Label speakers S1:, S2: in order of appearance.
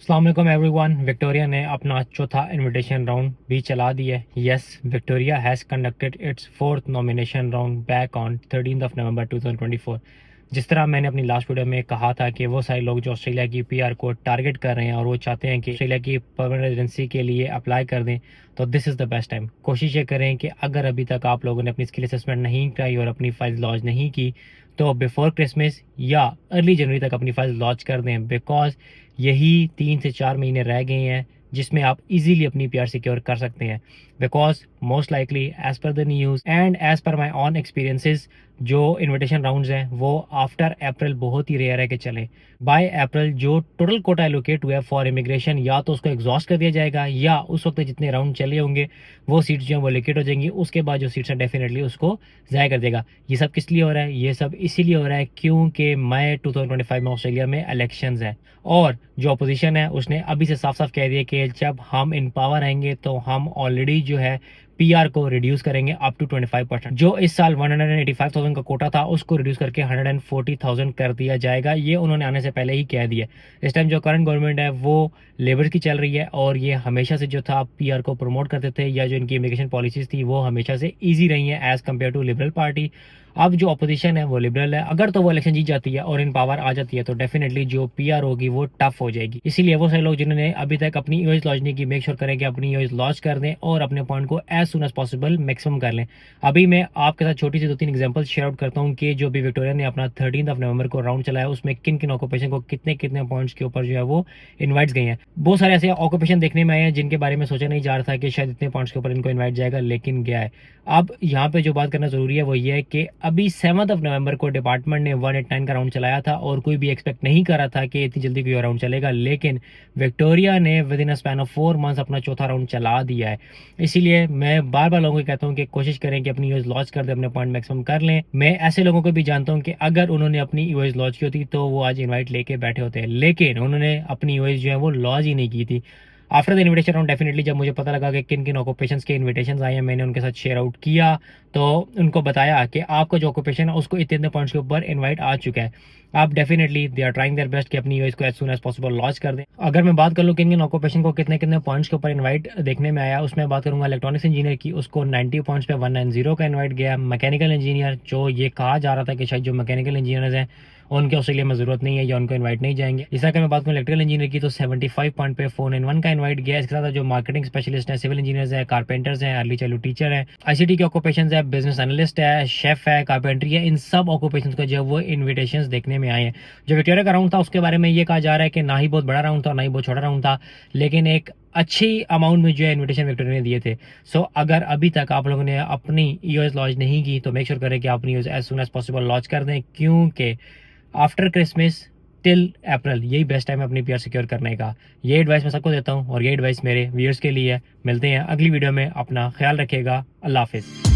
S1: अस्सलाम वालेकुम everyone. Victoria ने अपना चौथा इनविटेशन राउंड भी चला दिया है। Yes, Victoria has conducted it's fourth nomination round back on 13 नवंबर 2024। जिस तरह मैंने अपनी लास्ट वीडियो में कहा था कि वो सारे लोग जो ऑस्ट्रेलिया की पीआर को टारगेट कर रहे हैं और वो चाहते हैं कि ऑस्ट्रेलिया की परमानेंट रेजिडेंसी के लिए अप्लाई कर दें, तो this is the best time. कोशिश ये करें कि अगर अभी तक आप लोगों ने अपनी स्किल असेसमेंट नहीं कराई और अपनी फाइल लॉन्च नहीं की, तो बिफोर क्रिसमस या अर्ली जनवरी तक अपनी फाइल लॉन्च कर दें, बिकॉज यही 3 से 4 महीने रह गए हैं जिसमें आप इजीली अपनी पीआर सिक्योर कर सकते हैं। Because most likely as per the news and as per my own experiences, जो इन्विटेशन राउंड्स हैं वो आफ्टर अप्रैल बहुत ही रेयर है कि चलें। बाय अप्रैल जो टोटल कोटा एलोकेट हुआ है फॉर इमिग्रेशन, या तो उसको एग्जॉस्ट कर दिया जाएगा या उस वक्त जितने राउंड चले होंगे वो सीट्स जो हैं वो एलोकेट हो जाएंगी। उसके बाद जो सीट्स हैं डेफिनेटली उसको ज़ाया कर देगा। ये सब किस लिए हो रहा है? ये सब इसीलिए हो रहा है क्योंकि मई 2025 में ऑस्ट्रेलिया में इलेक्शंस है और जो अपोजिशन है उसने अभी से साफ साफ कह दिया कि जब हम इन पावर आएंगे तो हम ऑलरेडी जो है पीआर को रिड्यूस करेंगे अप टू 25%। जो इस साल 185,000 का कोटा था उसको रिड्यूस करके 140,000 कर दिया जाएगा। ये उन्होंने आने से पहले ही कह दिया। इस टाइम जो करंट गवर्नमेंट है वो लेबर की चल रही है और ये हमेशा से जो था पीआर को प्रमोट करते थे, या जो इनकी इमिग्रेशन पॉलिसीज थी वो हमेशा से ईजी रही है as compare to liberal party. अब जो अपोजिशन है वो लिबरल है। अगर तो वो इलेक्शन जीत जाती है और इन पावर आ जाती है तो डेफिनेटली जो पीआर होगी वो टफ हो जाएगी। इसीलिए वो सारे लोग जिन्होंने अभी तक अपनी ईओएस लॉन्च नहीं की, मेक श्योर करें कि अपनी ईओएस लॉन्च कर दें और अपने पॉइंट को as soon as possible maximum कर लें। अभी मैं आपके साथ छोटी सी 2-3 एग्जांपल शेयर आउट करता हूँ कि जो भी विक्टोरिया ने अपना 13 नवंबर को राउंड चलाया उसमें किन किन ऑक्यूपेशन को कितने कितने पॉइंट्स के ऊपर जो है वो इन्वाइट्स गई हैं। बहुत सारे ऐसे ऑक्यूपेशन देखने में आए हैं जिनके बारे में सोचा नहीं जा रहा था कि शायद इतने पॉइंट्स के ऊपर इनको इन्वाइट जाएगा, लेकिन गया है। अब यहाँ पे जो बात करना जरूरी है वो ये है कि अभी 7 नवंबर को डिपार्टमेंट ने 189 का राउंड चलाया था और कोई भी एक्सपेक्ट नहीं कर रहा था कि इतनी जल्दी कोई राउंड चलेगा, लेकिन विक्टोरिया ने with in a span of 4 months अपना चौथा राउंड चला दिया है। इसीलिए मैं बार बार लोगों को कहता हूँ कि कोशिश करें कि अपनी यूएस लॉन्च कर दे, अपने पॉइंट मैक्सिमम कर लें। मैं ऐसे लोगों को भी जानता हूँ कि अगर उन्होंने अपनी यूएस लॉन्च की होती तो वो आज इन्वाइट लेके बैठे होते हैं, लेकिन उन्होंने अपनी यूएस जो है वो लॉन्च ही नहीं की थी। After the invitation round definitely जब मुझे पता लगा कि किन किन ऑक्यूपेशंस के इन्विटेशंस आए हैं, मैंने उनके साथ शेयर आउट किया तो उनको बताया कि आपका जो ऑक्यूपेशन है उसको इतने पॉइंट्स के ऊपर इनवाइट आ चुका है। आप definitely they are trying their best कि अपनी यूएस को as soon as possible launch कर दें। अगर मैं बात कर लूँ किन किन ऑक्यूपेशन को कितने कितने पॉइंट्स के ऊपर इनवाइट देखने में आया, उसमें बात करूंगा इलेक्ट्रॉनिक्स इंजीनियर की, उसको 90 पॉइंट्स पे 190 का इन्वाइट गया। मैकेनिकल इंजीनियर, जो ये कहा जा रहा था कि शायद जो मैकेनिकल इंजीनियर्स हैं उनके ऑस्ट्रेलिया में जरूरत नहीं है या उनको इन्वाइट नहीं जाएंगे। इस अगर मैं बात करूँ इलेक्ट्रिकल इंजीनियर की तो 75 पॉइंट पे 491 का इन्वाइट गया। इसके साथ जो मार्केटिंग स्पेशलिस्ट है, सिविल इंजीनियर्स है, कारपेंटर्स हैं, अर्ली चाइल्डहुड टीचर है, आईसीटी के ऑक्यूपेशन है, बिजनेस एनालिस्ट है, शेफ है, कारपेंट्री है, इन सब ऑक्यूपेशन को जो वो इन्विटेशन देखने में आए हैं। जो विक्टोरिया का राउंड था उसके बारे में ये कहा जा रहा है कि ना ही बहुत बड़ा राउंड था ना ही बहुत छोटा राउंड था, लेकिन एक अच्छी अमाउंट में जो है इन्विटेशन विक्टोरिया ने दिए थे। सो अगर अभी तक आप लोगों ने अपनी ईओएस लॉन्च नहीं की तो मेक श्योर करें कि आप अपनी EOS as soon as possible launch कर दें, क्योंकि आफ्टर क्रिसमस टिल अप्रैल यही बेस्ट टाइम है अपनी पीआर सिक्योर करने का। ये एडवाइस मैं सबको देता हूँ और ये एडवाइस मेरे व्यूअर्स के लिए है। मिलते हैं अगली वीडियो में, अपना ख्याल रखिएगा। अल्लाह हाफिज़।